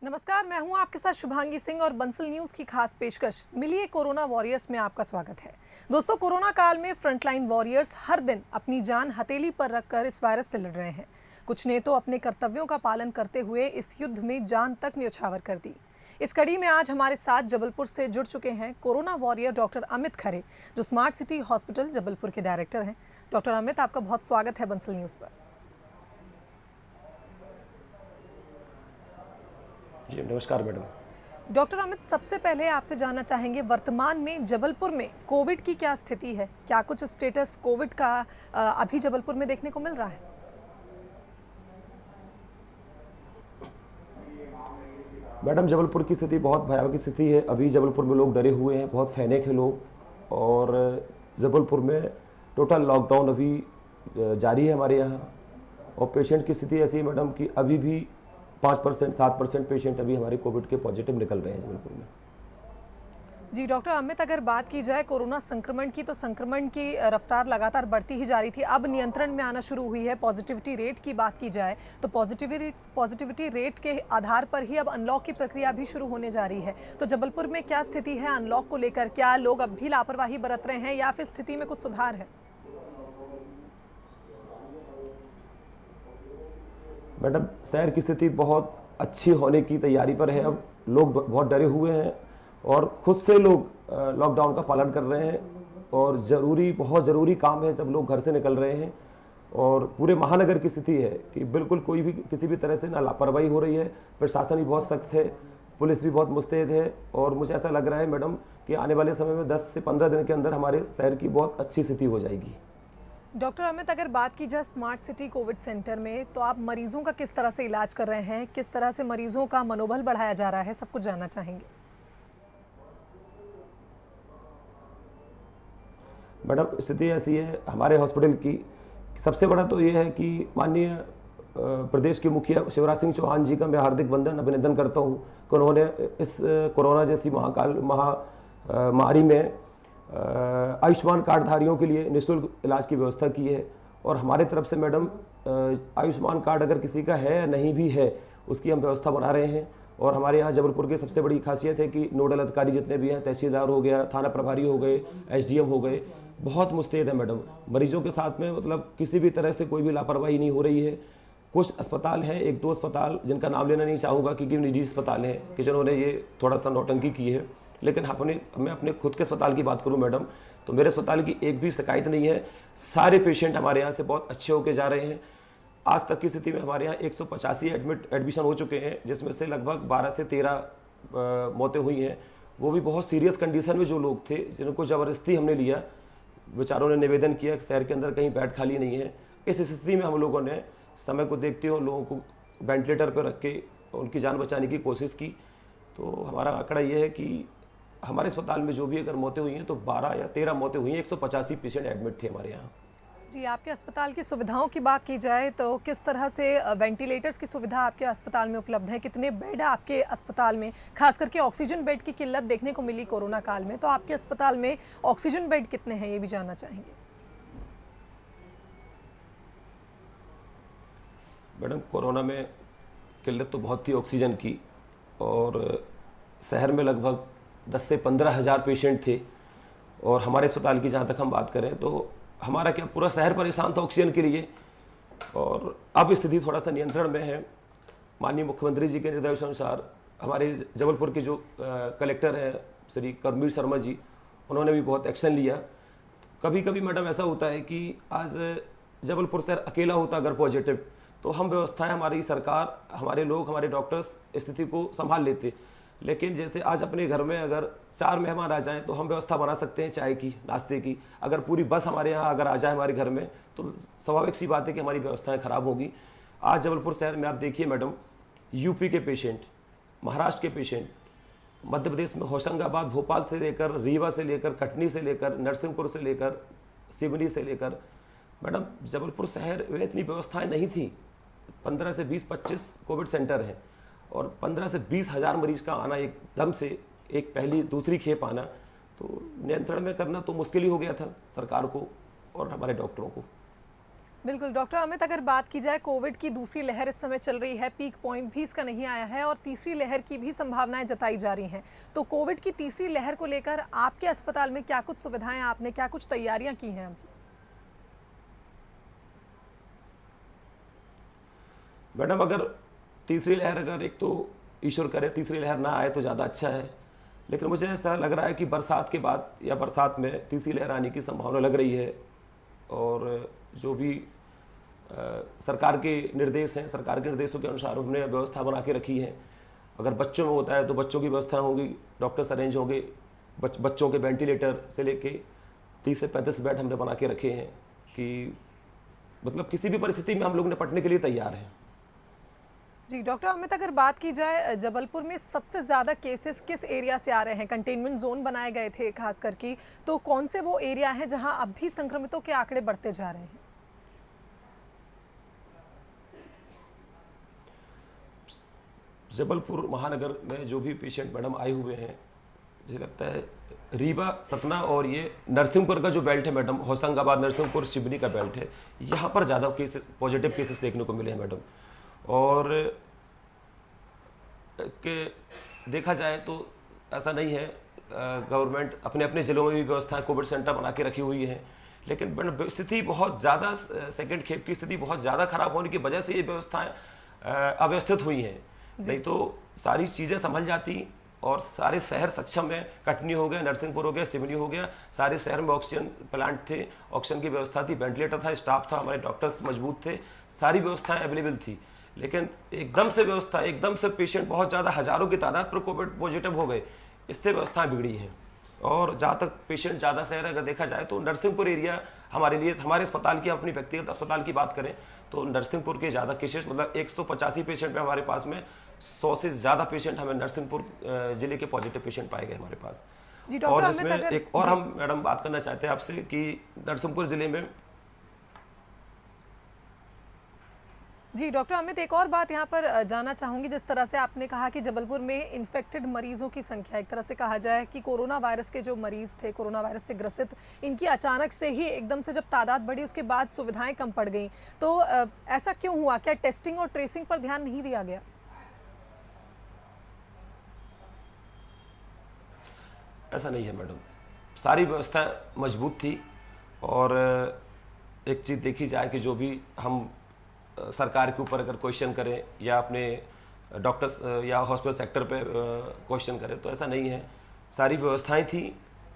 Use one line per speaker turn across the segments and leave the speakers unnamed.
नमस्कार, मैं हूं आपके साथ शुभांगी सिंह और बंसल न्यूज की खास पेशकश मिलिए कोरोना वॉरियर्स में आपका स्वागत है। दोस्तों, कोरोना काल में फ्रंटलाइन वॉरियर्स हर दिन अपनी जान हथेली पर रखकर इस वायरस से लड़ रहे हैं। कुछ ने तो अपने कर्तव्यों का पालन करते हुए इस युद्ध में जान तक न्यौछावर कर दी। इस कड़ी में आज हमारे साथ जबलपुर से जुड़ चुके हैं corona warrior doctor Amit Khare, जो स्मार्ट सिटी हॉस्पिटल जबलपुर के डायरेक्टर हैं। डॉक्टर अमित, आपका बहुत स्वागत है बंसल न्यूज पर।
जी नमस्कार मैडम।
डॉक्टर अमित, सबसे पहले आपसे जानना चाहेंगे, वर्तमान में जबलपुर में कोविड की क्या स्थिति है? क्या कुछ स्टेटस कोविड का अभी जबलपुर में देखने को मिल रहा है?
मैडम, जबलपुर की स्थिति बहुत भयावह की स्थिति है। अभी जबलपुर में लोग डरे हुए हैं, बहुत फैनिक है लोग। और जबलपुर में टोटल लॉकडाउन अभी जारी है हमारे यहाँ। और पेशेंट की स्थिति ऐसी है मैडम कि अभी भी 5% 7% पेशेंट अभी हमारे कोविड के पॉजिटिव निकल रहे हैं जबलपुर में।
जी डॉक्टर अमित, अगर बात की जाए कोरोना संक्रमण की, तो संक्रमण की रफ्तार लगातार बढ़ती ही जा रही थी, अब नियंत्रण में आना शुरू हुई है। पॉजिटिविटी रेट की बात की जाए तो पॉजिटिविटी रेट के आधार पर ही अब अनलॉक की प्रक्रिया भी शुरू होने जा रही है। तो जबलपुर में क्या स्थिति है अनलॉक को लेकर? क्या लोग अब भी लापरवाही बरत रहे हैं या फिर स्थिति में कुछ सुधार है?
मैडम, शहर की स्थिति बहुत अच्छी होने की तैयारी पर है। अब लोग बहुत डरे हुए हैं और खुद से लोग लॉकडाउन का पालन कर रहे हैं। और बहुत ज़रूरी काम है जब लोग घर से निकल रहे हैं। और पूरे महानगर की स्थिति है कि बिल्कुल कोई भी किसी भी तरह से ना लापरवाही हो रही है। प्रशासन भी बहुत सख्त है, पुलिस भी बहुत मुस्तैद है। और मुझे ऐसा लग रहा है मैडम कि आने वाले समय में 10 से 15 दिन के अंदर हमारे शहर की बहुत अच्छी स्थिति हो जाएगी।
डॉक्टर अमित, अगर बात की जाए स्मार्ट सिटी कोविड सेंटर में, तो आप मरीजों का किस तरह से इलाज कर रहे हैं? किस तरह से मरीजों का मनोबल बढ़ाया जा रहा है? सब कुछ जानना चाहेंगे।
मैडम, स्थिति ऐसी है हमारे हॉस्पिटल की, सबसे बड़ा तो ये है कि माननीय प्रदेश के मुखिया शिवराज सिंह चौहान जी का मैं हार्दिक अभिनंदन करता हूँ कि उन्होंने इस कोरोना जैसी महामारी में आयुष्मान कार्डधारियों के लिए निःशुल्क इलाज की व्यवस्था की है। और हमारे तरफ से मैडम आयुष्मान कार्ड अगर किसी का है या नहीं भी है, उसकी हम व्यवस्था बना रहे हैं। और हमारे यहाँ जबलपुर की सबसे बड़ी खासियत है कि नोडल अधिकारी जितने भी हैं, तहसीलदार हो गया, थाना प्रभारी हो गए, एसडीएम हो गए, बहुत मुस्तैद है मैडम मरीजों के साथ में। मतलब किसी भी तरह से कोई भी लापरवाही नहीं हो रही है। कुछ अस्पताल हैं, 1-2 अस्पताल जिनका नाम लेना नहीं चाहूँगा क्योंकि निजी अस्पताल हैं कि जिन्होंने ये थोड़ा सा नौटंकी की है। लेकिन मैं अपने खुद के अस्पताल की बात करूं मैडम, तो मेरे अस्पताल की एक भी शिकायत नहीं है। सारे पेशेंट हमारे यहाँ से बहुत अच्छे होके जा रहे हैं। आज तक की स्थिति में हमारे यहाँ 185 एडमिशन हो चुके हैं, जिसमें से लगभग 12 से 13 मौतें हुई हैं। वो भी बहुत सीरियस कंडीशन में जो लोग थे, जिनको ज़बरदस्ती हमने लिया। बेचारों ने निवेदन किया कि शहर के अंदर कहीं बेड खाली नहीं है। इस स्थिति में हम लोगों ने समय को देखते हुए लोगों को वेंटिलेटर पर रख के उनकी जान बचाने की कोशिश की। तो हमारा आंकड़ा ये है कि हमारे अस्पताल में जो भी अगर मौतें हुई हैं तो 12 या 13 मौतें हुई हैं। 185 पेशेंट एडमिट थे हमारे यहाँ।
जी, आपके अस्पताल की सुविधाओं की बात की जाए तो किस तरह से वेंटिलेटर्स की सुविधा आपके अस्पताल में उपलब्ध है? कितने बेड आपके अस्पताल में? खास करके ऑक्सीजन बेड की किल्लत देखने को मिली कोरोना काल में, तो आपके अस्पताल में ऑक्सीजन बेड कितने हैं, ये भी जानना चाहेंगे।
मैडम, कोरोना में किल्लत तो बहुत थी ऑक्सीजन की। और शहर में लगभग 10 से 15 हज़ार पेशेंट थे। और हमारे अस्पताल की जहाँ तक हम बात करें तो हमारा क्या पूरा शहर परेशान था ऑक्सीजन के लिए। और अब स्थिति थोड़ा सा नियंत्रण में है। माननीय मुख्यमंत्री जी के निर्देशानुसार हमारे जबलपुर के जो कलेक्टर हैं श्री करमवीर शर्मा जी, उन्होंने भी बहुत एक्शन लिया। कभी कभी मैडम ऐसा होता है कि आज जबलपुर शहर अकेला होता अगर पॉजिटिव, तो हम व्यवस्थाएं, हमारी सरकार, हमारे लोग, हमारे डॉक्टर्स स्थिति को संभाल लेते। लेकिन जैसे आज अपने घर में अगर 4 मेहमान आ जाएं तो हम व्यवस्था बना सकते हैं चाय की, नाश्ते की। अगर पूरी बस हमारे यहाँ अगर आ जाए हमारे घर में तो स्वाभाविक सी बात है कि हमारी व्यवस्थाएं खराब होगी। आज जबलपुर शहर में आप देखिए मैडम, यूपी के पेशेंट, महाराष्ट्र के पेशेंट, मध्य प्रदेश में होशंगाबाद, भोपाल से लेकर, रीवा से लेकर, कटनी से लेकर, नरसिंहपुर से लेकर, सिवनी से लेकर, मैडम जबलपुर शहर में इतनी व्यवस्थाएँ नहीं थी। 15 से 20-25 कोविड सेंटर हैं और 15 से 20 हज़ार मरीज का आना एकदम से, एक पहली दूसरी खेप आना, तो नियंत्रण में करना तो मुश्किल ही हो गया था सरकार को और हमारे डॉक्टरों को।
बिल्कुल डॉक्टर अमित, अगर बात की जाए कोविड की दूसरी लहर इस समय चल रही है, पीक पॉइंट भी इसका नहीं आया है और तीसरी लहर की भी संभावनाएं जताई जा रही हैं, तो कोविड की तीसरी लहर को लेकर आपके अस्पताल में क्या कुछ सुविधाएं, आपने क्या कुछ तैयारियां की हैं अभी?
मैडम, अगर तीसरी लहर, अगर एक तो ईश्वर करे तीसरी लहर ना आए तो ज़्यादा अच्छा है, लेकिन मुझे ऐसा लग रहा है कि बरसात के बाद या बरसात में तीसरी लहर आने की संभावना लग रही है। और जो भी सरकार के निर्देश हैं, सरकार के निर्देशों के अनुसार उन्होंने व्यवस्था बना के रखी है। अगर बच्चों में होता है तो बच्चों की व्यवस्था होगी, डॉक्टर्स अरेंज होंगे, बच्चों के वेंटिलेटर से लेके 30 से 35 बेड हमने बना के रखे हैं कि मतलब किसी भी परिस्थिति में हम लोग निपटने के लिए तैयार हैं।
जी डॉक्टर अमित, अगर बात की जाए जबलपुर में सबसे ज़्यादा केसेस किस एरिया से आ रहे हैं? कंटेनमेंट जोन बनाए गए थे खास करके, तो कौन से वो एरिया हैं जहां अब भी संक्रमितों के आंकड़े बढ़ते जा रहे हैं?
जबलपुर महानगर में जो भी पेशेंट मैडम आए हुए हैं, मुझे लगता है रीवा, सतना और ये नरसिंहपुर का जो बेल्ट है मैडम, होशंगाबाद, नरसिंहपुर, शिवनी का बेल्ट है, यहाँ पर ज़्यादा केसेस, पॉजिटिव केसेस देखने को मिले हैं मैडम। और के देखा जाए तो ऐसा नहीं है, गवर्नमेंट अपने अपने ज़िलों में भी व्यवस्थाएं कोविड सेंटर बना के रखी हुई है, लेकिन मैडम स्थिति बहुत ज़्यादा, सेकेंड खेप की स्थिति बहुत ज़्यादा खराब होने की वजह से ये व्यवस्थाएं अव्यवस्थित हुई हैं। नहीं तो सारी चीज़ें संभल जाती और सारे शहर सक्षम में, कटनी हो गया, नरसिंहपुर हो गया, सिवनी हो गया, सारे शहर में ऑक्सीजन प्लांट थे, ऑक्सीजन की व्यवस्था थी, वेंटिलेटर था, स्टाफ था, हमारे डॉक्टर्स मजबूत थे, सारी व्यवस्थाएं अवेलेबल थी। लेकिन एकदम से व्यवस्था, एकदम से पेशेंट बहुत ज़्यादा, हज़ारों की तादाद पर कोविड पॉजिटिव हो गए, इससे व्यवस्थाएं बिगड़ी हैं। और जहाँ तक पेशेंट ज़्यादा शहर अगर देखा जाए तो नरसिंहपुर एरिया हमारे लिए, हमारे अस्पताल की, अपनी व्यक्तिगत अस्पताल की बात करें तो नरसिंहपुर के ज़्यादा केसेस, मतलब 185 पेशेंट में हमारे पास में 100 से ज़्यादा पेशेंट हमें नरसिंहपुर जिले के पॉजिटिव पेशेंट पाए गए हमारे पास।
जी
और
डॉक्टर
जिसमें
अमित, अगर
एक और हम मैडम बात करना चाहते हैं आपसे कि नरसिंहपुर जिले में,
जी डॉक्टर अमित, एक और बात यहाँ पर जानना चाहूँगी। जिस तरह से आपने कहा कि जबलपुर में इन्फेक्टेड मरीजों की संख्या, एक तरह से कहा जाए कि कोरोना वायरस के जो मरीज थे, कोरोना वायरस से ग्रसित, इनकी अचानक से ही एकदम से जब तादाद बढ़ी उसके बाद सुविधाएं कम पड़ गई, तो ऐसा क्यों हुआ? क्या टेस्टिंग और ट्रेसिंग पर ध्यान नहीं दिया गया?
ऐसा नहीं है मैडम, सारी व्यवस्था मजबूत थी। और एक चीज़ देखी जाए कि जो भी हम सरकार के ऊपर अगर क्वेश्चन करें या अपने डॉक्टर्स या हॉस्पिटल सेक्टर पे क्वेश्चन करें तो ऐसा नहीं है, सारी व्यवस्थाएं थी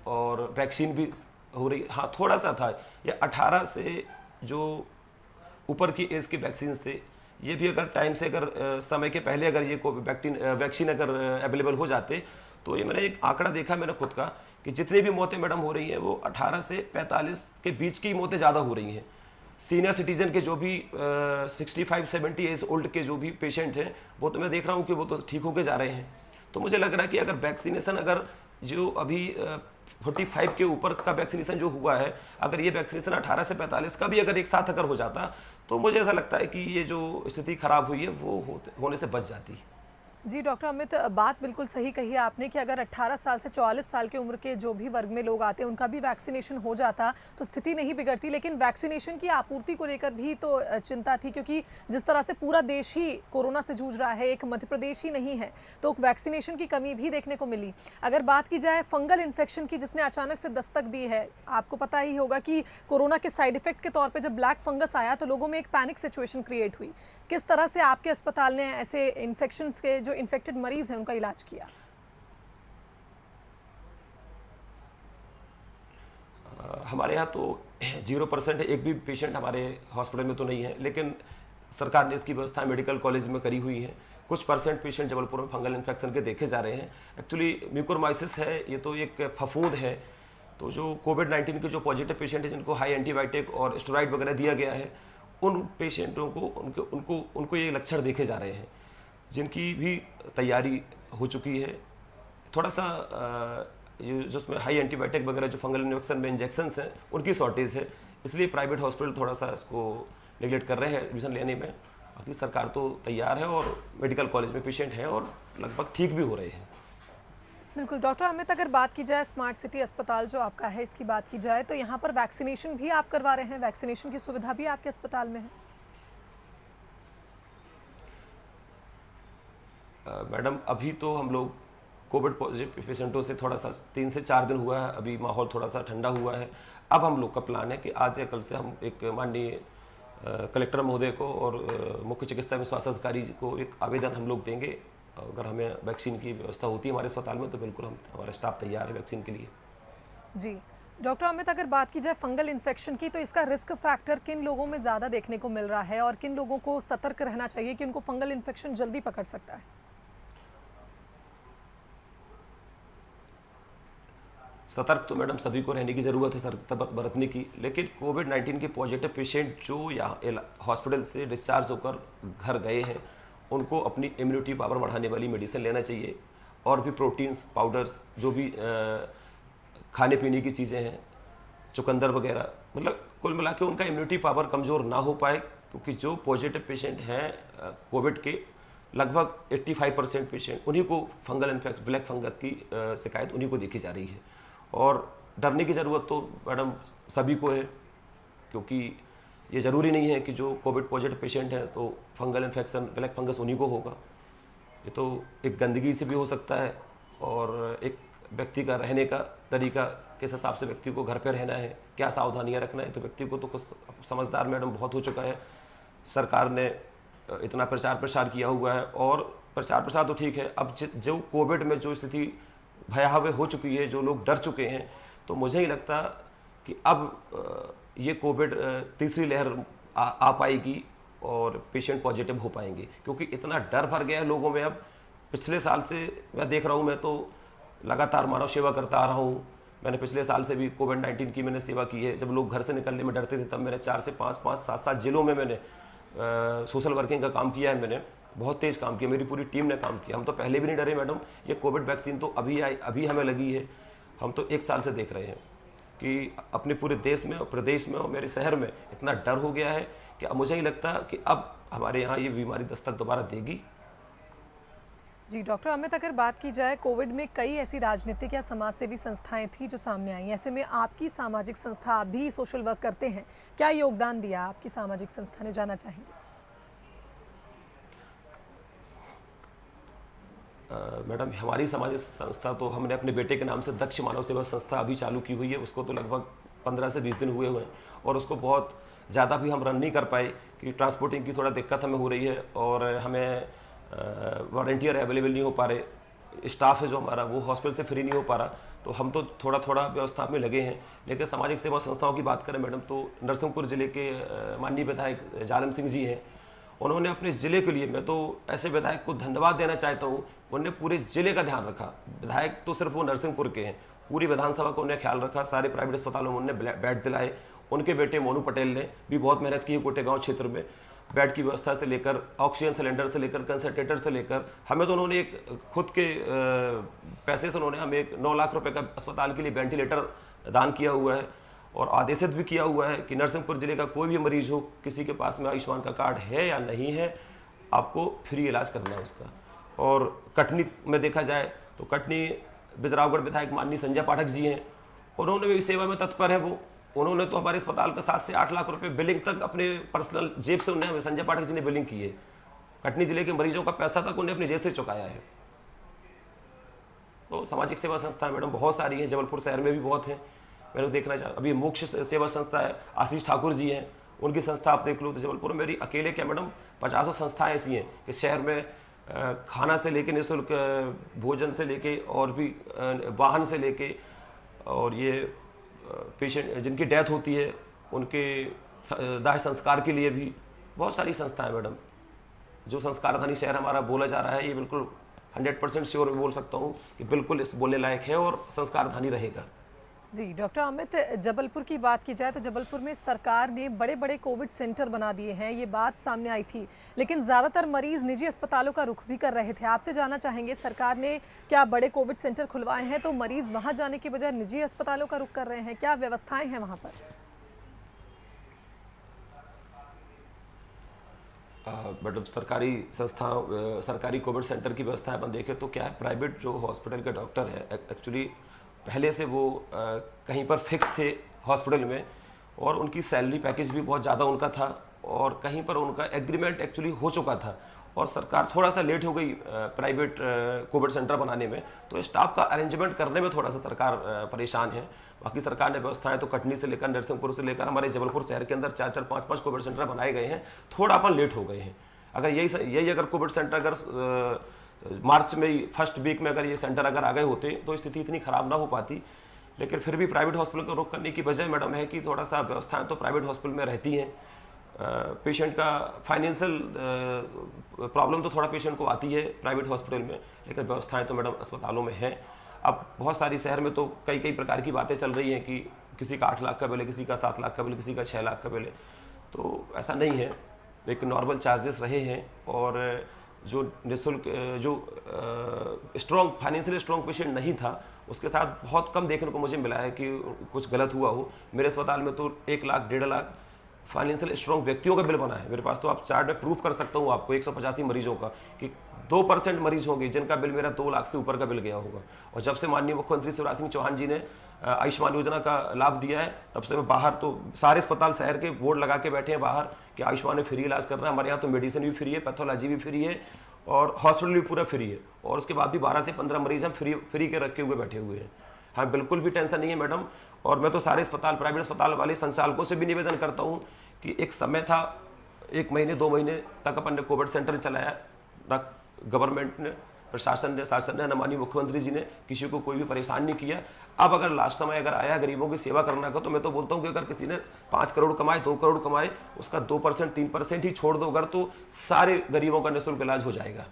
और वैक्सीन भी हो रही। हाँ, थोड़ा सा था, या 18 से जो ऊपर की एज के वैक्सीन थे, ये भी अगर टाइम से, अगर समय के पहले अगर ये वैक्सीन अगर अवेलेबल हो जाते तो ये, मैंने एक आंकड़ा देखा मैंने खुद का कि जितनी भी मौतें मैडम हो रही हैं वो 18 से 45 के बीच की मौतें ज़्यादा हो रही हैं। सीनियर सिटीजन के जो भी 65-70 एज ओल्ड के जो भी पेशेंट हैं, वो तो मैं देख रहा हूँ कि वो तो ठीक होके जा रहे हैं। तो मुझे लग रहा है कि अगर वैक्सीनेशन, अगर जो अभी 45 के ऊपर का वैक्सीनेशन जो हुआ है, अगर ये वैक्सीनेशन 18 से 45 का भी अगर एक साथ अगर हो जाता तो मुझे ऐसा लगता है कि ये जो स्थिति खराब हुई है वो होने से बच जाती।
जी डॉक्टर अमित, बात बिल्कुल सही कही है आपने कि अगर 18 साल से 44 साल की उम्र के जो भी वर्ग में लोग आते हैं उनका भी वैक्सीनेशन हो जाता तो स्थिति नहीं बिगड़ती। लेकिन वैक्सीनेशन की आपूर्ति को लेकर भी तो चिंता थी, क्योंकि जिस तरह से पूरा देश ही कोरोना से जूझ रहा है, एक मध्य प्रदेश ही नहीं है, तो वैक्सीनेशन की कमी भी देखने को मिली। अगर बात की जाए फंगल इन्फेक्शन की, जिसने अचानक से दस्तक दी है, आपको पता ही होगा कि कोरोना के साइड इफेक्ट के तौर पर जब ब्लैक फंगस आया तो लोगों में एक पैनिक सिचुएशन क्रिएट हुई। किस तरह से आपके अस्पताल ने ऐसे इन्फेक्शंस के जो इन्फेक्टेड मरीज हैं उनका इलाज किया?
हमारे यहाँ तो 0% है, एक भी पेशेंट हमारे हॉस्पिटल में तो नहीं है, लेकिन सरकार ने इसकी व्यवस्था मेडिकल कॉलेज में करी हुई है। कुछ परसेंट पेशेंट जबलपुर में फंगल इन्फेक्शन के देखे जा रहे हैं। एक्चुअली म्यूकोरमाइसिस है, ये तो एक फफूंद है। तो जो कोविड-19 के जो पॉजिटिव पेशेंट है, जिनको हाई एंटीबायोटिक और स्टेरॉइड वगैरह दिया गया है, उन पेशेंटों को उनको ये लक्षण देखे जा रहे हैं, जिनकी भी तैयारी हो चुकी है। थोड़ा सा जो उसमें हाई एंटीबायोटिक वगैरह जो फंगल इन्फेक्शन में इंजेक्शंस हैं उनकी शॉर्टेज है, इसलिए प्राइवेट हॉस्पिटल थोड़ा सा इसको नेग्लेक्ट कर रहे हैं एडमिशन लेने में। बाकी सरकार तो तैयार है और मेडिकल कॉलेज में पेशेंट हैं और लगभग ठीक भी हो रहे हैं।
बिल्कुल डॉक्टर अमित, अगर बात की जाए स्मार्ट सिटी अस्पताल जो आपका है, इसकी बात की जाए तो यहाँ पर वैक्सीनेशन भी आप करवा रहे हैं, वैक्सीनेशन की सुविधा भी आपके अस्पताल में है?
मैडम अभी तो हम लोग कोविड पॉजिटिव पेशेंटों से थोड़ा सा 3 से 4 दिन हुआ है, अभी माहौल थोड़ा सा ठंडा हुआ है। अब हम लोग का प्लान है कि आज या कल से हम एक माननीय कलेक्टर महोदय को और मुख्य चिकित्सा एवं स्वास्थ्य अधिकारी जी को एक आवेदन हम लोग देंगे। अगर हमें वैक्सीन की व्यवस्था होती है हमारे अस्पताल में तो बिल्कुल हमारा स्टाफ तैयार है वैक्सीन के लिए।
जी डॉक्टर अमित, अगर बात की जाए फंगल इन्फेक्शन की तो इसका रिस्क फैक्टर किन लोगों में ज़्यादा देखने को मिल रहा है और किन लोगों को सतर्क रहना चाहिए कि उनको फंगल इन्फेक्शन जल्दी पकड़ सकता है?
सतर्क तो मैडम सभी को रहने की ज़रूरत है, सतर्कता बरतने की, लेकिन कोविड-19 के पॉजिटिव पेशेंट जो यहाँ हॉस्पिटल से डिस्चार्ज होकर घर गए हैं उनको अपनी इम्यूनिटी पावर बढ़ाने वाली मेडिसिन लेना चाहिए और भी प्रोटीन्स पाउडर्स जो भी खाने पीने की चीज़ें हैं, चुकंदर वगैरह, मतलब कुल मिला के उनका इम्यूनिटी पावर कमज़ोर ना हो पाए, क्योंकि जो पॉजिटिव पेशेंट हैं कोविड के लगभग 85% पेशेंट उन्हीं को फंगल इन्फेक्शन ब्लैक फंगस की शिकायत उन्हीं को देखी जा रही है। और डरने की ज़रूरत तो मैडम सभी को है, क्योंकि ये ज़रूरी नहीं है कि जो कोविड पॉजिटिव पेशेंट हैं तो फंगल इन्फेक्शन ब्लैक फंगस उन्हीं को होगा। ये तो एक गंदगी से भी हो सकता है और एक व्यक्ति का रहने का तरीका, किस हिसाब से व्यक्ति को घर पे रहना है, क्या सावधानियां रखना है, तो व्यक्ति को तो कुछ समझदार मैडम बहुत हो चुका है। सरकार ने इतना प्रचार प्रसार किया हुआ है और प्रचार प्रसार तो ठीक है, अब जो कोविड में जो स्थिति भयावह हो चुकी है, जो लोग डर चुके हैं, तो मुझे ही लगता कि अब ये कोविड तीसरी लहर आ पाएगी और पेशेंट पॉजिटिव हो पाएंगे, क्योंकि इतना डर भर गया है लोगों में। अब पिछले साल से मैं देख रहा हूँ, मैं तो लगातार मानव सेवा करता आ रहा हूँ। मैंने पिछले साल से भी कोविड-19 की मैंने सेवा की है। जब लोग घर से निकलने में डरते थे तब मैंने 4 से 5, 7 जिलों में मैंने सोशल वर्किंग का काम किया है। मैंने बहुत तेज़ काम किया, मेरी पूरी टीम ने काम किया। हम तो पहले भी नहीं डरे मैडम, ये कोविड वैक्सीन तो अभी आई, अभी हमें लगी है। हम तो 1 साल से देख रहे हैं कि अपने पूरे देश में और प्रदेश में और मेरे शहर में इतना डर हो गया है कि अब मुझे नहीं लगता कि अब हमारे यहाँ ये बीमारी दस्तक दोबारा देगी।
जी डॉक्टर अमित, अगर बात की जाए कोविड में कई ऐसी राजनीतिक या समाज सेवी संस्थाएं थी जो सामने आई, ऐसे में आपकी सामाजिक संस्था, आप भी सोशल वर्क करते हैं, क्या योगदान दिया आपकी सामाजिक संस्था ने, जानना चाहेंगे?
मैडम हमारी सामाजिक संस्था तो हमने अपने बेटे के नाम से दक्ष मानव सेवा संस्था अभी चालू की हुई है। उसको तो लगभग 15 से 20 दिन हुए हैं और उसको बहुत ज़्यादा भी हम रन नहीं कर पाए कि ट्रांसपोर्टिंग की थोड़ा दिक्कत हमें हो रही है और हमें वॉलंटियर अवेलेबल नहीं हो पा रहे। स्टाफ है जो हमारा वो हॉस्पिटल से फ्री नहीं हो पा रहा, तो हम तो थोड़ा थोड़ा व्यवस्था में लगे हैं। लेकिन सामाजिक सेवा संस्थाओं की बात करें मैडम तो नरसिंहपुर जिले के माननीय विधायक जालम सिंह जी हैं, उन्होंने अपने ज़िले के लिए, मैं तो ऐसे विधायक को धन्यवाद देना चाहता हूँ, उन्होंने पूरे ज़िले का ध्यान रखा। विधायक तो सिर्फ वो नरसिंहपुर के हैं, पूरी विधानसभा को उन्होंने ख्याल रखा। सारे प्राइवेट अस्पतालों में उन्होंने बेड दिलाए। उनके बेटे मोनू पटेल ने भी बहुत मेहनत की है कोटेगांव क्षेत्र में, बेड की व्यवस्था से लेकर ऑक्सीजन सिलेंडर से लेकर कंसंट्रेटर से लेकर हमें तो उन्होंने एक खुद के पैसे से उन्होंने हमें 9 लाख रुपए का अस्पताल के लिए वेंटिलेटर दान किया हुआ है और आदेशित भी किया हुआ है कि नरसिंहपुर जिले का कोई भी मरीज हो, किसी के पास में आयुष्मान का कार्ड है या नहीं है, आपको फ्री इलाज करना है उसका। और कटनी में देखा जाए तो कटनी बिजरावगढ़ विधायक माननीय संजय पाठक जी हैं, उन्होंने भी सेवा में तत्पर है। उन्होंने तो हमारे अस्पताल का 7 से 8 लाख रुपए बिलिंग तक अपने पर्सनल जेब से उन्हें, संजय पाठक जी ने बिलिंग की है। कटनी जिले के मरीजों का पैसा तक उन्हें अपनी जेब से चुकाया है। तो सामाजिक सेवा संस्थाएं मैडम बहुत सारी हैं, जबलपुर शहर में भी बहुत हैं। मैंने देखना चाहा, अभी मोक्ष सेवा संस्था है, आशीष ठाकुर जी हैं, उनकी संस्था आप देख लो। तो जबलपुर में मेरी अकेले क्या मैडम 50 संस्थाएं ऐसी हैं कि शहर में खाना से लेके निःशुल्क भोजन से लेके और भी वाहन से लेके, और ये पेशेंट जिनकी डेथ होती है उनके दाह संस्कार के लिए भी बहुत सारी संस्थाएं मैडम। जो संस्कारधानी शहर हमारा बोला जा रहा है, ये बिल्कुल 100% श्योर मैं बोल सकता हूँ कि बिल्कुल इस बोलने लायक है और संस्कारधानी रहेगा।
जी डॉक्टर अमित, जबलपुर की बात की जाए तो जबलपुर में सरकार ने बड़े बड़े कोविड सेंटर बना दिए हैं, ये बात सामने आई थी, लेकिन ज़्यादातर मरीज निजी अस्पतालों का रुख भी कर रहे थे। आपसे जानना चाहेंगे, सरकार ने क्या बड़े कोविड सेंटर खुलवाए हैं तो मरीज वहां जाने के बजाय निजी अस्पतालों का रुख कर रहे हैं, क्या व्यवस्थाएं हैं वहां पर?
मतलब सरकारी संस्थाओं सरकारी कोविड सेंटर की व्यवस्था अपन देखें तो क्या है, प्राइवेट जो हॉस्पिटल के डॉक्टर हैं एक्चुअली पहले से वो कहीं पर फिक्स थे हॉस्पिटल में, और उनकी सैलरी पैकेज भी बहुत ज़्यादा उनका था, और कहीं पर उनका एग्रीमेंट एक्चुअली हो चुका था, और सरकार थोड़ा सा लेट हो गई प्राइवेट कोविड सेंटर बनाने में, तो स्टाफ का अरेंजमेंट करने में थोड़ा सा सरकार परेशान है। बाकी सरकार ने व्यवस्थाएं तो कटनी से लेकर नरसिंहपुर से लेकर हमारे जबलपुर शहर के अंदर 4-4, 5-5 कोविड सेंटर बनाए गए हैं, थोड़ा अपन लेट हो गए हैं। अगर यही अगर कोविड सेंटर अगर मार्च में फर्स्ट वीक में अगर ये सेंटर अगर आ गए होते तो स्थिति इतनी खराब ना हो पाती। लेकिन फिर भी प्राइवेट हॉस्पिटल को रोक करने की वजह मैडम है कि थोड़ा सा व्यवस्थाएं तो प्राइवेट हॉस्पिटल में रहती हैं, पेशेंट का फाइनेंशियल प्रॉब्लम तो थोड़ा पेशेंट को आती है प्राइवेट हॉस्पिटल में, लेकिन व्यवस्थाएं तो मैडम अस्पतालों में हैं। अब बहुत सारी शहर में तो कई प्रकार की बातें चल रही हैं कि किसी का 8 लाख का बिल है, किसी का 7 लाख का बिल, किसी का 6 लाख का बिल है, तो ऐसा नहीं है। एक नॉर्मल चार्जेस रहे हैं, और जो निःशुल्क जो स्ट्रॉन्ग फाइनेंशियली स्ट्रॉन्ग पेशेंट नहीं था उसके साथ बहुत कम देखने को मुझे मिला है कि कुछ गलत हुआ हो। मेरे अस्पताल में तो 1 लाख 1.5 लाख फाइनेंशियल स्ट्रॉन्ग व्यक्तियों का बिल बना है मेरे पास, तो आप चार्ट में प्रूफ कर सकता हूँ आपको 185 मरीजों का कि 2% मरीज होंगे जिनका बिल मेरा 2 लाख से ऊपर का बिल गया होगा। और जब से माननीय मुख्यमंत्री शिवराज सिंह चौहान जी ने आयुष्मान योजना का लाभ दिया है, तब से मैं बाहर तो सारे अस्पताल शहर के बोर्ड लगा के बैठे हैं बाहर कि आयुष्मान में फ्री इलाज कर रहा है। हमारे यहाँ तो मेडिसिन भी फ्री है, पैथोलॉजी भी फ्री है, और हॉस्पिटल भी पूरा फ्री है, और उसके बाद भी 12 से 15 मरीज हम फ्री के रखे हुए बैठे हुए हैं। हाँ, बिल्कुल भी टेंशन नहीं है मैडम। और मैं तो सारे अस्पताल, प्राइवेट अस्पताल वाले संचालकों से भी निवेदन करता हूँ कि एक समय था 1 महीने 2 महीने तक अपन ने कोविड सेंटर चलाया, ना गवर्नमेंट ने, प्रशासन ने, शासन ने, न माननीय मुख्यमंत्री जी ने किसी को कोई भी परेशान नहीं किया। अब अगर लास्ट समय अगर आया गरीबों की सेवा करना का, तो मैं तो बोलता हूँ कि अगर किसी ने 5 करोड़ कमाए, 2 करोड़ कमाए, उसका 2% 3% ही छोड़ दो अगर, तो सारे गरीबों का निःशुल्क इलाज हो जाएगा।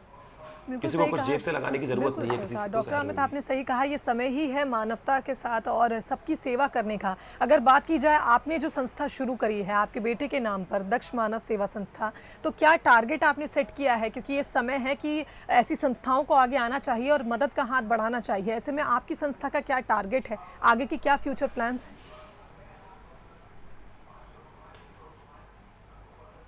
किसी को कुछ जेब से लगाने की जरूरत नहीं है किसी को।
डॉक्टर अमित, आपने सही कहा, ये समय ही है मानवता के साथ और सबकी सेवा करने का। अगर बात की जाए, आपने जो संस्था शुरू करी है आपके बेटे के नाम पर, दक्ष मानव सेवा संस्था, तो क्या टारगेट आपने सेट किया है? क्योंकि ये समय है कि ऐसी संस्थाओं को आगे आना चाहिए और मदद का हाथ बढ़ाना चाहिए। ऐसे में आपकी संस्था का क्या टारगेट है, आगे की क्या फ्यूचर प्लान्स है?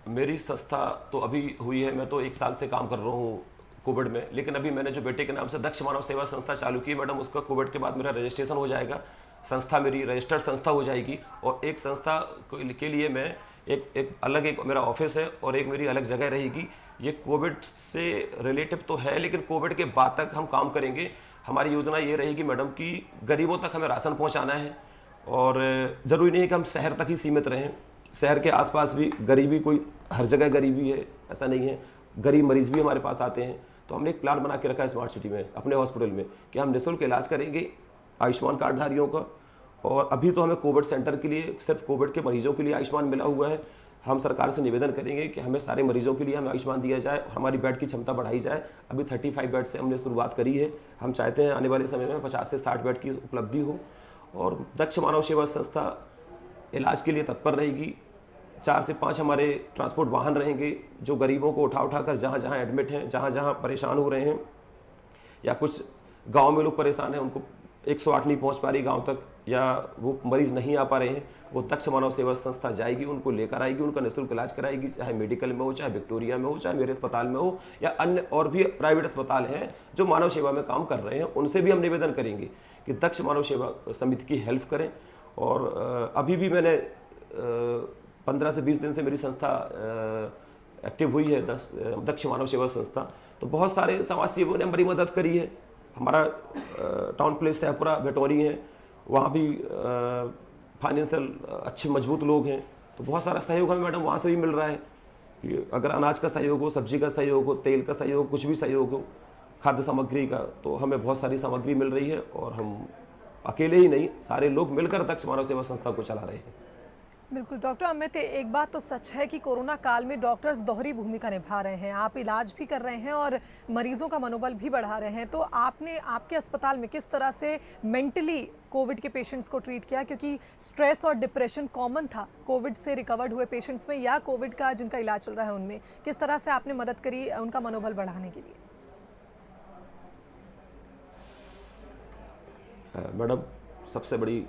मेरी संस्था तो अभी हुई है, मैं तो 1 साल से काम कर रहा हूँ कोविड में, लेकिन अभी मैंने जो बेटे के नाम से दक्ष मानव सेवा संस्था चालू की मैडम, उसका कोविड के बाद मेरा रजिस्ट्रेशन हो जाएगा, संस्था मेरी रजिस्टर्ड संस्था हो जाएगी। और एक संस्था के लिए मैं एक अलग एक मेरा ऑफिस है और एक मेरी अलग जगह रहेगी। ये कोविड से रिलेटिव तो है, लेकिन कोविड के बाद तक हम काम करेंगे। हमारी योजना ये रहेगी मैडम कि गरीबों तक हमें राशन पहुँचाना है, और ज़रूरी नहीं है कि हम शहर तक ही सीमित रहें, शहर के आसपास भी गरीबी, कोई हर जगह गरीबी है ऐसा नहीं है, गरीब मरीज भी हमारे पास आते हैं। तो हमने एक प्लान बना के रखा है स्मार्ट सिटी में अपने हॉस्पिटल में कि हम निःशुल्क इलाज करेंगे आयुष्मान कार्डधारियों का। और अभी तो हमें कोविड सेंटर के लिए सिर्फ कोविड के मरीजों के लिए आयुष्मान मिला हुआ है। हम सरकार से निवेदन करेंगे कि हमें सारे मरीजों के लिए हमें आयुष्मान दिया जाए, हमारी बेड की क्षमता बढ़ाई जाए। अभी 35 बेड से हमने शुरुआत करी है, हम चाहते हैं आने वाले समय में 50 से 60 बेड की उपलब्धि हो। और दक्ष मानव सेवा संस्था इलाज के लिए तत्पर रहेगी। 4 से 5 हमारे ट्रांसपोर्ट वाहन रहेंगे जो गरीबों को उठा कर जहाँ जहाँ एडमिट हैं, जहाँ जहाँ परेशान हो रहे हैं, या कुछ गांव में लोग परेशान हैं, उनको 108 नहीं पहुंच पा रही गांव तक, या वो मरीज नहीं आ पा रहे हैं, वो दक्ष मानव सेवा संस्था जाएगी, उनको लेकर आएगी, उनका निःशुल्क इलाज कराएगी, चाहे मेडिकल में हो, चाहे विक्टोरिया में हो, चाहे मेरे अस्पताल में हो, या अन्य और भी प्राइवेट अस्पताल हैं जो मानव सेवा में काम कर रहे हैं। उनसे भी हम निवेदन करेंगे कि दक्ष मानव सेवा समिति की हेल्प करें। और अभी भी मैंने 15 से 20 दिन से मेरी संस्था एक्टिव हुई है, दक्ष मानव सेवा संस्था। तो बहुत सारे समाज सेवकों ने हमारी मदद करी है। हमारा टाउन प्लेस सहपुरा भेटौरी है, वहाँ भी फाइनेंशियल अच्छे मजबूत लोग हैं, तो बहुत सारा सहयोग हमें मैडम वहाँ से भी मिल रहा है कि अगर अनाज का सहयोग हो, सब्जी का सहयोग हो, तेल का सहयोग, कुछ भी सहयोग हो, खाद्य सामग्री का, तो हमें बहुत सारी सामग्री मिल रही है। और हम अकेले ही नहीं, सारे लोग मिलकर दक्ष मानव सेवा संस्था को चला रहे हैं।
बिल्कुल डॉक्टर अमित, एक बात तो सच है कि कोरोना काल में डॉक्टर्स दोहरी भूमिका निभा रहे हैं। आप इलाज भी कर रहे हैं और मरीजों का मनोबल भी बढ़ा रहे हैं। तो आपने आपके अस्पताल में किस तरह से मेंटली कोविड के पेशेंट्स को ट्रीट किया? क्योंकि स्ट्रेस और डिप्रेशन कॉमन था कोविड से रिकवर्ड हुए पेशेंट्स में, या कोविड का जिनका इलाज चल रहा है उनमें, किस तरह से आपने मदद करी उनका मनोबल बढ़ाने के लिए?
मैडम, सबसे बड़ी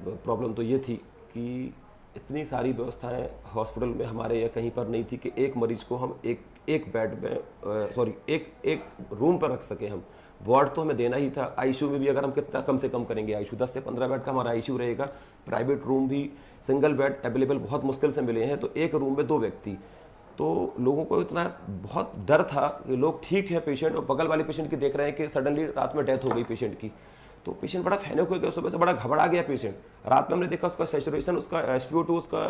प्रॉब्लम तो ये थी कि इतनी सारी व्यवस्थाएं हॉस्पिटल में हमारे या कहीं पर नहीं थी कि एक मरीज को हम एक बेड में सॉरी एक रूम पर रख सके। हम वार्ड तो हमें देना ही था। आईसीयू में भी अगर हम कितना कम से कम करेंगे, आईसीयू 10 से 15 बेड का हमारा आईसीयू रहेगा। प्राइवेट रूम भी सिंगल बेड अवेलेबल बहुत मुश्किल से मिले हैं, तो एक रूम में 2 व्यक्ति। तो लोगों को इतना बहुत डर था कि लोग ठीक है पेशेंट, और बगल वाले पेशेंट की देख रहे हैं कि सडनली रात में डेथ हो गई पेशेंट की, तो पेशेंट बड़ा फैनिक हो गया, सुबह से बड़ा घबरा गया पेशेंट। रात में हमने देखा उसका सैचुरेशन, उसका SpO2 उसका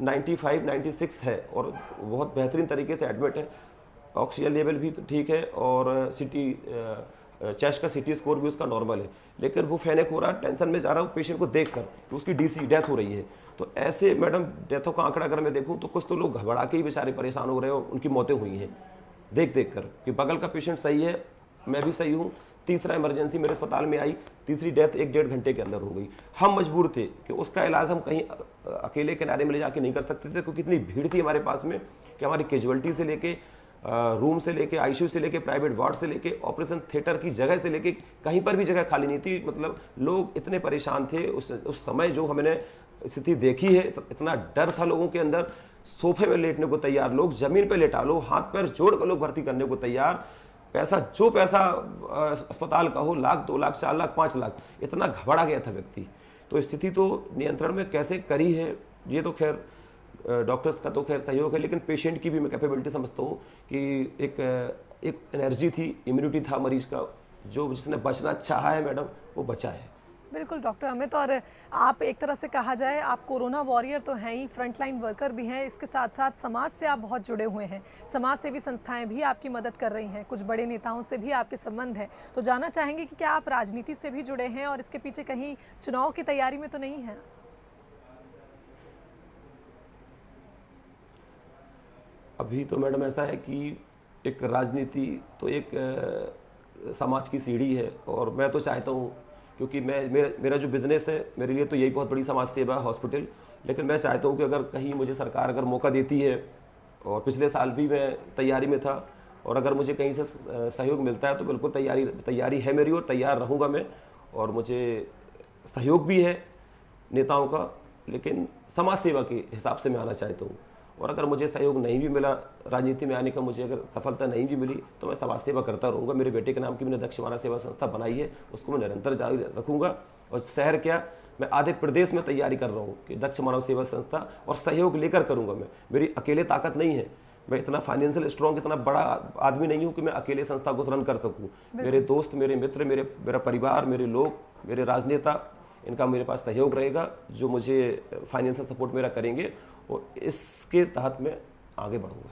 95 96 है और बहुत बेहतरीन तरीके से एडमिट है। ऑक्सीजन लेवल भी ठीक है और चेस्ट का CT स्कोर भी उसका नॉर्मल है, लेकिन वो फैनिक हो रहा है, टेंशन में जा रहा हूँ पेशेंट को देखकर कि उसकी DC डेथ हो रही है। तो ऐसे मैडम डेथों का आंकड़ा अगर मैं देखूँ तो कुछ तो लोग घबरा के ही बेचारे परेशान हो रहे हो, उनकी मौतें हुई हैं देख कर कि बगल का पेशेंट सही है, मैं भी सही हूँ। तीसरा इमरजेंसी मेरे अस्पताल में आई, तीसरी डेथ 1-1.5 घंटे के अंदर हो गई। हम मजबूर थे कि उसका इलाज हम कहीं अकेले किनारे में ले जाके नहीं कर सकते थे, क्योंकि इतनी भीड़ थी हमारे पास में कि हमारी कैजुअलिटी से लेके रूम से लेके आईसीयू से लेके प्राइवेट वार्ड से लेके ऑपरेशन थिएटर की जगह से लेके कहीं पर भी जगह खाली नहीं थी। मतलब लोग इतने परेशान थे उस समय जो हमने स्थिति देखी है, इतना डर था लोगों के अंदर। सोफे में लेटने को तैयार लोग, जमीन पे लेटा लो, हाथ पैर जोड़ कर लोग भर्ती करने को तैयार। पैसा अस्पताल का हो, 1 लाख 2 लाख 4 लाख 5 लाख, इतना घबरा गया था व्यक्ति। तो स्थिति तो नियंत्रण में कैसे करी है, ये तो खैर डॉक्टर्स का तो खैर सहयोग है, लेकिन पेशेंट की भी मैं कैपेबिलिटी समझता हूँ कि एक एनर्जी थी, इम्यूनिटी था मरीज का, जो जिसने बचना चाहा है मैडम वो बचा है।
बिल्कुल डॉक्टर अमित, और आप एक तरह से कहा जाए आप कोरोना वॉरियर तो हैं ही, फ्रंटलाइन वर्कर भी हैं, इसके साथ साथ समाज से आप बहुत जुड़े हुए हैं। समाज सेवी संस्थाएं भी आपकी मदद कर रही हैं, कुछ बड़े नेताओं से भी आपके संबंध हैं। तो जानना चाहेंगे कि क्या आप राजनीति से भी जुड़े हैं और इसके पीछे कहीं चुनाव की तैयारी में तो नहीं है?
अभी तो मैडम ऐसा है कि एक राजनीति तो एक समाज की सीढ़ी है, और मैं तो चाहता हूँ, क्योंकि मेरा जो बिज़नेस है मेरे लिए तो यही बहुत बड़ी समाज सेवा है हॉस्पिटल, लेकिन मैं चाहता हूँ कि अगर कहीं मुझे सरकार अगर मौका देती है, और पिछले साल भी मैं तैयारी में था, और अगर मुझे कहीं से सहयोग मिलता है तो बिल्कुल तैयारी है मेरी, और तैयार रहूँगा मैं। और मुझे सहयोग भी है नेताओं का, लेकिन समाज सेवा के हिसाब से मैं आना चाहता हूँ। और अगर मुझे सहयोग नहीं भी मिला राजनीति में आने का, मुझे अगर सफलता नहीं भी मिली, तो मैं समाज सेवा करता रहूँगा। मेरे बेटे के नाम की मैंने दक्ष मानव सेवा संस्था बनाई है, उसको मैं निरंतर जारी रखूँगा। और शहर क्या, मैं आधे प्रदेश में तैयारी कर रहा हूँ कि दक्ष मानव सेवा संस्था, और सहयोग लेकर करूँगा मैं। मेरी अकेले ताकत नहीं है, मैं इतना फाइनेंशियल स्ट्रॉन्ग, इतना बड़ा आदमी नहीं हूँ कि मैं अकेले संस्था को रन कर सकूँ। मेरे दोस्त, मेरे मित्र, मेरा परिवार, मेरे लोग, मेरे राजनेता, इनका मेरे पास सहयोग रहेगा, जो मुझे फाइनेंशियल सपोर्ट मेरा करेंगे, और इसके तहत मैं आगे बढ़ूंगा।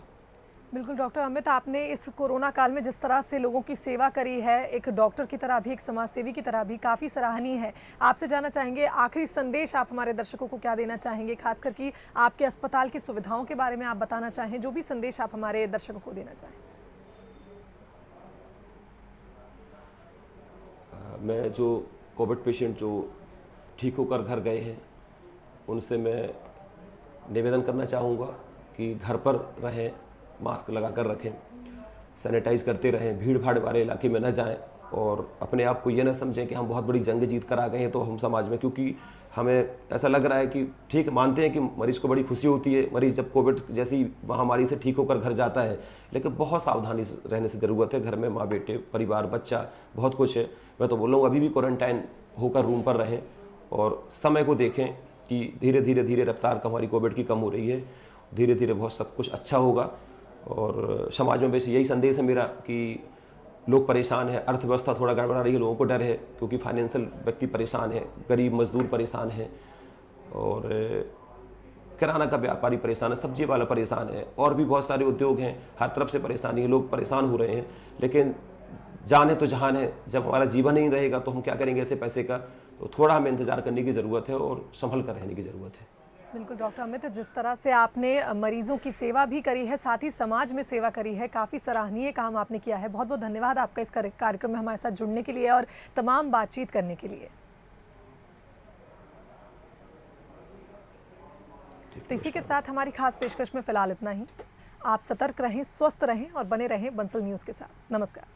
बिल्कुल डॉक्टर अमित, आपने इस कोरोना काल में जिस तरह से लोगों की सेवा करी है, एक डॉक्टर की तरह भी, एक समाज सेवी की तरह भी, काफ़ी सराहनीय है। आपसे जानना चाहेंगे आखिरी संदेश आप हमारे दर्शकों को क्या देना चाहेंगे, खासकर कि आपके अस्पताल की सुविधाओं के बारे में आप बताना चाहें, जो भी संदेश आप हमारे दर्शकों को देना चाहें।
मैं जो कोविड पेशेंट जो ठीक होकर घर गए हैं, उनसे मैं निवेदन करना चाहूँगा कि घर पर रहें, मास्क लगा कर रखें, सैनिटाइज करते रहें, भीड़ भाड़ वाले इलाके में न जाएं, और अपने आप को ये न समझें कि हम बहुत बड़ी जंग जीत कर आ गए हैं तो हम समाज में, क्योंकि हमें ऐसा लग रहा है कि ठीक मानते हैं कि मरीज को बड़ी खुशी होती है, मरीज जब कोविड जैसी महामारी से ठीक होकर घर जाता है, लेकिन बहुत सावधानी रहने से ज़रूरत है। घर में माँ बेटे, परिवार, बच्चा, बहुत कुछ है। मैं तो बोल रहा हूँ अभी भी क्वारंटाइन होकर रूम पर रहें, और समय को देखें कि धीरे धीरे रफ्तार हमारी कोविड की कम हो रही है, धीरे धीरे बहुत सब कुछ अच्छा होगा। और समाज में वैसे यही संदेश है मेरा कि लोग परेशान हैं, अर्थव्यवस्था थोड़ा गड़बड़ा रही है, लोगों को डर है, क्योंकि फाइनेंशियल व्यक्ति परेशान है, गरीब मजदूर परेशान है, और किराना का व्यापारी परेशान है, सब्जी वाला परेशान है, और भी बहुत सारे उद्योग हैं, हर तरफ से परेशानी है, लोग परेशान हो रहे हैं। लेकिन जान है तो जहान है, जब हमारा जीवन नहीं रहेगा तो हम क्या करेंगे ऐसे पैसे का, तो थोड़ा हमें इंतजार करने की ज़रूरत है और संभल कर रहने की ज़रूरत है।
बिल्कुल डॉक्टर अमित, जिस तरह से आपने मरीजों की सेवा भी करी है, साथ ही समाज में सेवा करी है, काफ़ी सराहनीय काम आपने किया है। बहुत बहुत धन्यवाद आपका इस कार्यक्रम में हमारे साथ जुड़ने के लिए और तमाम बातचीत करने के लिए। तो इसी के साथ हमारी खास पेशकश में फिलहाल इतना ही। आप सतर्क रहें, स्वस्थ रहें और बने रहें बंसल न्यूज़ के साथ। नमस्कार।